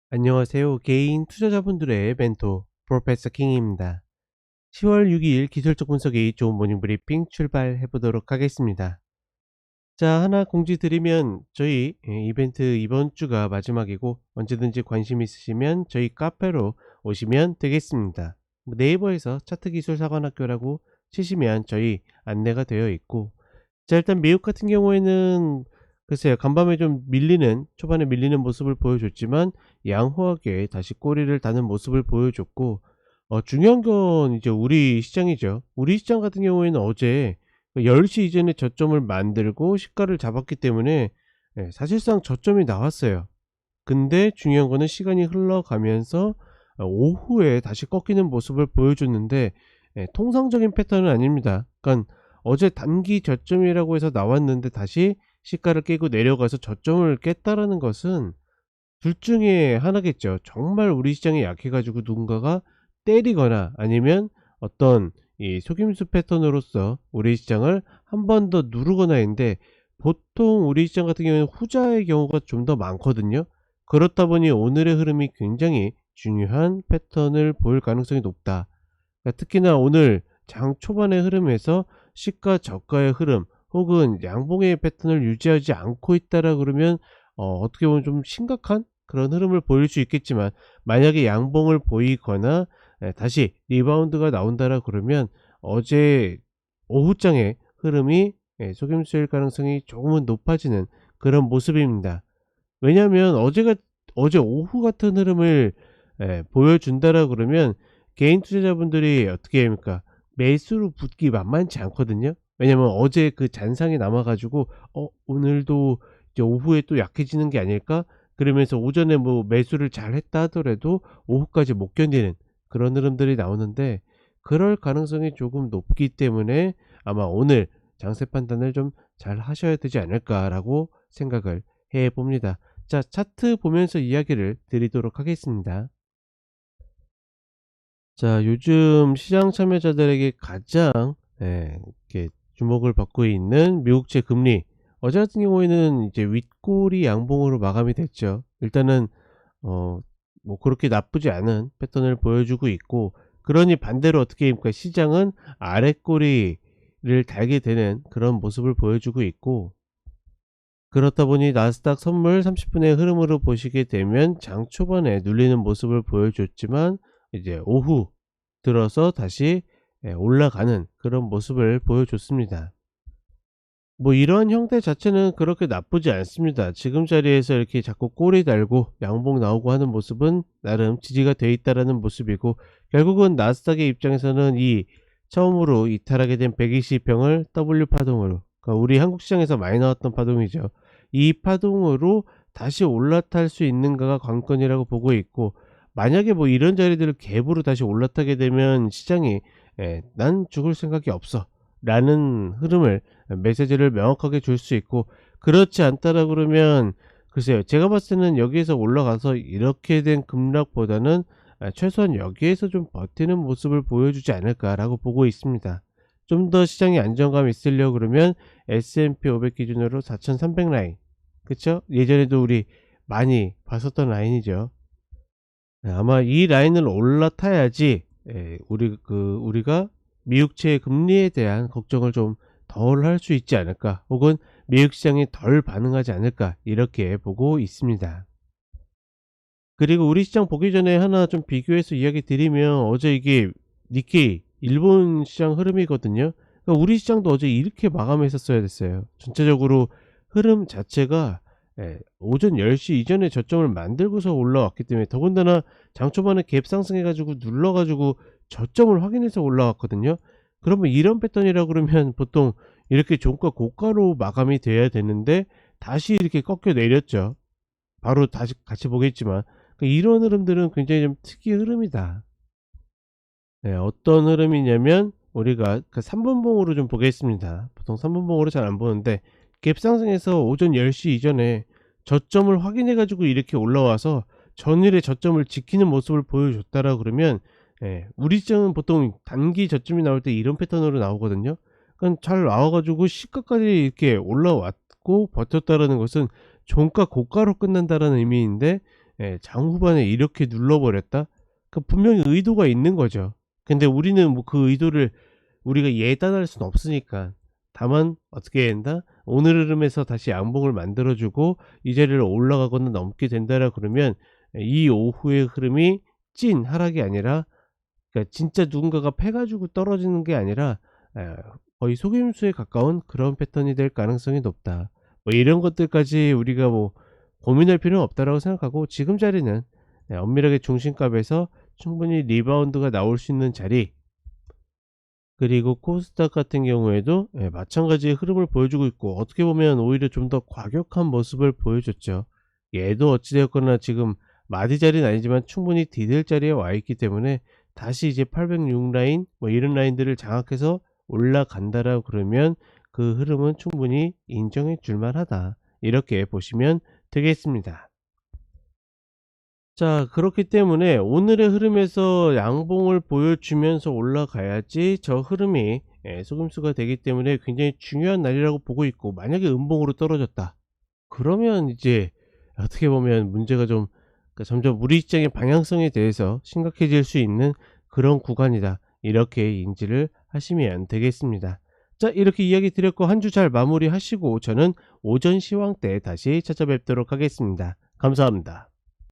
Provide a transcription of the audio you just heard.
안녕하세요. 개인 투자자분들의 멘토 프로페서 킹입니다. 10월 6일 기술적 분석의 좋은 모닝 브리핑 출발해 보도록 하겠습니다. 자, 하나 공지 드리면 저희 이벤트 이번 주가 마지막이고 언제든지 관심 있으시면 저희 카페로 오시면 되겠습니다. 네이버에서 차트기술사관학교라고 치시면 저희 안내가 되어 있고, 자, 일단 미국 같은 경우에는 글쎄요, 간밤에 좀 초반에 밀리는 모습을 보여줬지만 양호하게 다시 꼬리를 다는 모습을 보여줬고, 중요한 건 이제 우리 시장이죠. 우리 시장 같은 경우에는 어제 10시 이전에 저점을 만들고 시가를 잡았기 때문에 사실상 저점이 나왔어요. 근데 중요한 거는 시간이 흘러가면서 오후에 다시 꺾이는 모습을 보여줬는데, 통상적인 패턴은 아닙니다. 그러니까 어제 단기 저점이라고 해서 나왔는데 다시 시가를 깨고 내려가서 저점을 깼다라는 것은 둘 중에 하나겠죠. 정말 우리 시장이 약해 가지고 누군가가 때리거나, 아니면 어떤 이 속임수 패턴으로서 우리 시장을 한 번 더 누르거나 했는데, 보통 우리 시장 같은 경우에는 후자의 경우가 좀 더 많거든요. 그렇다 보니 오늘의 흐름이 굉장히 중요한 패턴을 보일 가능성이 높다. 그러니까 특히나 오늘 장 초반의 흐름에서 시가 저가의 흐름 혹은 양봉의 패턴을 유지하지 않고 있다라 그러면 어떻게 보면 좀 심각한 그런 흐름을 보일 수 있겠지만, 만약에 양봉을 보이거나 다시 리바운드가 나온다라 그러면 어제 오후장의 흐름이 속임수일 가능성이 조금은 높아지는 그런 모습입니다. 왜냐하면 어제 오후 같은 흐름을 보여준다라 그러면 개인 투자자분들이 어떻게 합니까? 매수로 붙기 만만치 않거든요. 왜냐면 어제 그 잔상이 남아 가지고 오늘도 이제 오후에 또 약해지는 게 아닐까? 그러면서 오전에 뭐 매수를 잘 했다 하더라도 오후까지 못 견디는 그런 흐름들이 나오는데, 그럴 가능성이 조금 높기 때문에 아마 오늘 장세 판단을 좀 잘 하셔야 되지 않을까라고 생각을 해 봅니다. 자, 차트 보면서 이야기를 드리도록 하겠습니다. 자, 요즘 시장 참여자들에게 가장 이렇게 주목을 받고 있는 미국채 금리. 어제 같은 경우에는 이제 윗꼬리 양봉으로 마감이 됐죠. 일단은 어 뭐 그렇게 나쁘지 않은 패턴을 보여주고 있고, 그러니 반대로 어떻게 됩니까? 시장은 아랫꼬리를 달게 되는 그런 모습을 보여주고 있고, 그렇다 보니 나스닥 선물 30분의 흐름으로 보시게 되면 장 초반에 눌리는 모습을 보여줬지만 이제 오후 들어서 다시 올라가는 그런 모습을 보여줬습니다. 뭐 이러한 형태 자체는 그렇게 나쁘지 않습니다. 지금 자리에서 이렇게 자꾸 꼬리 달고 양봉 나오고 하는 모습은 나름 지지가 돼 있다라는 모습이고, 결국은 나스닥의 입장에서는 이 처음으로 이탈하게 된 120평을 W 파동으로, 그러니까 우리 한국 시장에서 많이 나왔던 파동이죠. 이 파동으로 다시 올라탈 수 있는가가 관건이라고 보고 있고, 만약에 뭐 이런 자리들을 갭으로 다시 올라타게 되면 시장이 난 죽을 생각이 없어 라는 흐름을, 메시지를 명확하게 줄 수 있고, 그렇지 않다라 그러면 글쎄요, 제가 봤을 때는 여기에서 올라가서 이렇게 된 급락보다는 최소한 여기에서 좀 버티는 모습을 보여주지 않을까라고 보고 있습니다. 좀 더 시장에 안정감 있으려 그러면 S&P 500 기준으로 4,300 라인, 그쵸? 예전에도 우리 많이 봤었던 라인이죠. 아마 이 라인을 올라타야지 우리가 미국채 금리에 대한 걱정을 좀 덜 할 수 있지 않을까, 혹은 미국 시장이 덜 반응하지 않을까, 이렇게 보고 있습니다. 그리고 우리 시장 보기 전에 하나 좀 비교해서 이야기 드리면, 어제 이게 니케이 일본 시장 흐름이거든요. 그러니까 우리 시장도 어제 이렇게 마감했었어야 됐어요. 전체적으로 흐름 자체가 오전 10시 이전에 저점을 만들고서 올라왔기 때문에, 더군다나 장 초반에 갭 상승해 가지고 눌러 가지고 저점을 확인해서 올라왔거든요. 그러면 이런 패턴이라 그러면 보통 이렇게 종가 고가로 마감이 돼야 되는데 다시 이렇게 꺾여 내렸죠. 바로 다시 같이 보겠지만, 이런 흐름들은 굉장히 좀 특이 흐름이다. 네, 어떤 흐름이냐면 우리가 그 3분봉으로 좀 보겠습니다. 보통 3분봉으로 잘 안 보는데, 갭 상승해서 오전 10시 이전에 저점을 확인해 가지고 이렇게 올라와서 전일의 저점을 지키는 모습을 보여줬다라 그러면, 우리 시장은 보통 단기 저점이 나올 때 이런 패턴으로 나오거든요. 그러니까 잘 나와 가지고 시가까지 이렇게 올라왔고 버텼다라는 것은 종가 고가로 끝난다라는 의미인데, 장 후반에 이렇게 눌러버렸다? 그 분명히 의도가 있는 거죠. 근데 우리는 뭐 그 의도를 우리가 예단할 수는 없으니까. 다만 어떻게 된다? 오늘 흐름에서 다시 양봉을 만들어 주고 이 자리를 올라가거나 넘게 된다라 그러면 이 오후의 흐름이 찐 하락이 아니라, 그러니까 진짜 누군가가 패 가지고 떨어지는 게 아니라 에, 거의 속임수에 가까운 그런 패턴이 될 가능성이 높다. 뭐 이런 것들까지 우리가 뭐 고민할 필요는 없다라고 생각하고, 지금 자리는 엄밀하게 중심값에서 충분히 리바운드가 나올 수 있는 자리, 그리고 코스닥 같은 경우에도 마찬가지의 흐름을 보여주고 있고, 어떻게 보면 오히려 좀 더 과격한 모습을 보여줬죠. 얘도 어찌되었거나 지금 마디 자리는 아니지만 충분히 디딜 자리에 와 있기 때문에 다시 이제 806 라인 뭐 이런 라인들을 장악해서 올라간다라고 그러면 그 흐름은 충분히 인정해 줄 만하다, 이렇게 보시면 되겠습니다. 자, 그렇기 때문에 오늘의 흐름에서 양봉을 보여주면서 올라가야지 저 흐름이 속임수가 되기 때문에 굉장히 중요한 날이라고 보고 있고, 만약에 음봉으로 떨어졌다 그러면 이제 어떻게 보면 문제가 좀, 그러니까 점점 우리 입장의 방향성에 대해서 심각해질 수 있는 그런 구간이다, 이렇게 인지를 하시면 되겠습니다. 자, 이렇게 이야기 드렸고 한 주 잘 마무리하시고 저는 오전 시황 때 다시 찾아뵙도록 하겠습니다. 감사합니다.